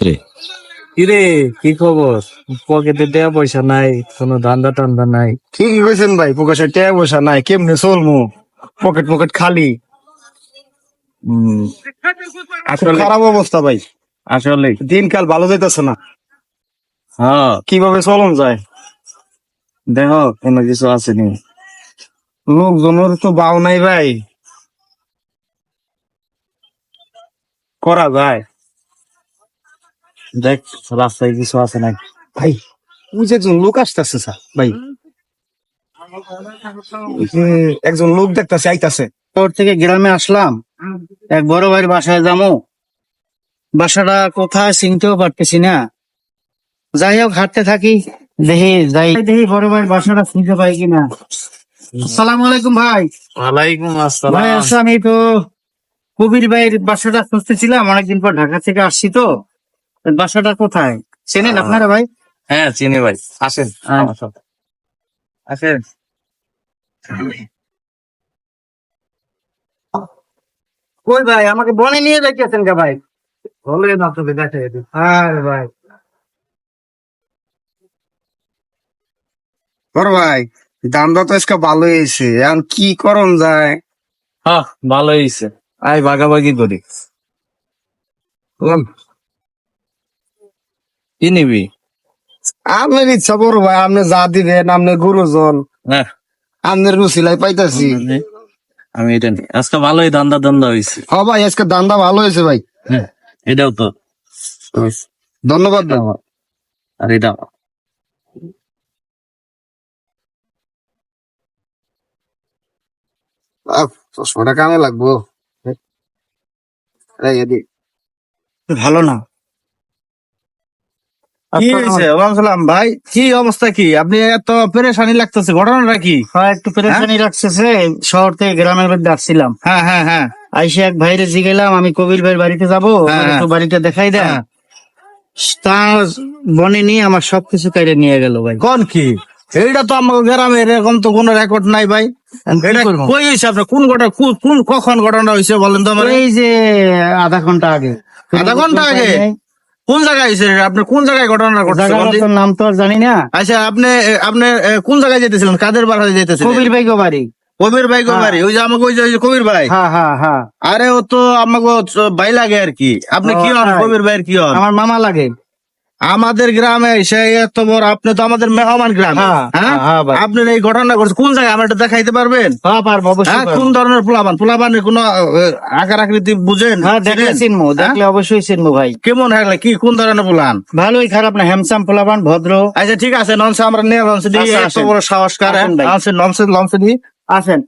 রে কিরে কি খবর? পকেটে টাকা পয়সা নাই, কোনো ধান্দা টান্দা নাই। ঠিকই কইছেন ভাই, প্রকাশের টাকা পয়সা নাই, কেমনে চলমু? পকেট পকেট খালি। হম খুব আসলে খারাপ অবস্থা ভাই, আসলে দিনকাল ভালো যাইতেছে না। হ্যাঁ, কিভাবে চলন যায়? দেখো কোনো কিছু আসেনি। লোকজনের তো বাও নাই ভাই, করা যায়? দেখ রাস্তায় কিছু আছে নাকি। ভাই ওই যে একজন লোক আসতেছে স্যার ভাই, একজন লোক দেখতেছে আইতাছে। শহর থেকে গ্রামে আসলাম, এক বড় ভাইয়ের বাসায় যাবো। বাসাটা কোথায় চিনতেও পারতেছি না। যাই হোক হাঁটতে থাকি, দেখি বড় ভাইয়ের বাসাটা চিনতে পাই কিনা। আসসালামু আলাইকুম ভাই। ওয়ালাইকুম ভাই আসসালাম। আচ্ছা, আমি তো কবির ভাইয়ের বাসাটা খুঁজতেছিলাম, অনেকদিন পর ঢাকা থেকে আসছি তো। বাসাটা কোথায় চেনেন আপনারা ভাই? হ্যাঁ চিনি ভাই, আসেন হ্যাঁ। আমার সাথে। আসেন। কই ভাই, আমাকে বনে নিয়ে যাইতেছেন কে ভাই? বলে না তবে দেখে আরে ভাই, বড় ভাই, দামটা তো আজকে ভালো হয়েছে, এখন কি করন যায়? হ্যাঁ ভালো হয়েছে, আয় ভাগাভাগি করি। কি নিবি? আপনার ইচ্ছা বড় ভাই, আপনি যা দিবেন, আপনি গুরুজন, হ্যাঁ আপনার রুচিলাই পাইতাছি। আমি এটা নিই, আজকে ভালোই ধান্দা ধান্দা হয়েছে। হ ভাই, আজকে দামটা ভালো হয়েছে ভাই, হ্যাঁ এটাও তো, ধন্যবাদ ভাই। আর এটা চশমাটা কামে লাগবো। এই এদিক। ভালো না। কি হয়েছে? ওয়ালাইকুম ভাই, কি অবস্থা? কি আপনি এত পেরেশানি লাগতেছে, ঘটনাটা কি? হ্যাঁ, একটু পেরেশানি রাখতেছে। শহর থেকে গ্রামের মধ্যে আসছিলাম, হ্যাঁ হ্যাঁ হ্যাঁ আইসে এক ভাইরে জিগেলাম আমি কবির ভাইয়ের বাড়িতে যাবো, হ্যাঁ, আমার একটু বাড়িতে দেখাই দেন। হ্যাঁ। তা বনে নিয়ে আমার সবকিছু কাইরে নিয়ে গেল ভাই। কোন কি? এইটা তো আমার গ্রামে এরকম তো কোনো রেকর্ড নাই ভাই। কি এটা করবো? কই হয়েছে আপনার? কোন ঘটনা, কোন কখন ঘটনা হয়েছে বলেন তো আমার? এই যে আধা ঘন্টা আগে। আধা ঘন্টা আগে? কোন জায়গায় হয়েছে? আপনি কোন জায়গায় ঘটনা ঘটছে? জায়গাটার তো নাম তো আর জানি না। আচ্ছা আপনি আপনি কোন জায়গায় যেতেছিলেন? কাদের বাড়ি যেতেছিলেন? কবির ভাই গো বাড়ি। কবির ভাই হ্যাঁ। বাড়ি? ওই যে আমাকে ওই যে কবির ভাই। হ্যাঁ হ্যাঁ হ্যাঁ, আরে ও তো আমাকে ভাই লাগে আর কি। আপনি ও, কি হন? তাই। কবির ভাইয়ের কি হন? আমার মামা লাগে। আমাদের গ্রামে এসে এত বড়, আপনি তো আমাদের মেহমান গ্রাম। হ্যাঁ, হ্যাঁ হ্যাঁ ভাই। আপনি এই ঘটনা করছেন কোন জায়গায়? আমার এটা দেখাইতে পারবেন? হ্যাঁ পারবো, অবশ্যই হ্যাঁ পারবো। কোন ধরনের পোলাবানের কোন আকার আকৃতি বুঝেন? হ্যাঁ দেখলে চিনেন? চিনবো, হ্যাঁ? দেখলে অবশ্যই চিনবো ভাই। কেমন হলে কি কোন ধরনের পোলান? ভালোই খারাপ না, হ্যামসাম পোলাবান, ভদ্র। আচ্ছা ঠিক আছে, ননসে আমরা নিয়ে লঞ্চে দিই। আচ্ছা, এত আসেন। বড় সাহসকার আসেন ভাই। লঞ্চে লঞ্চে দিই। আসেন।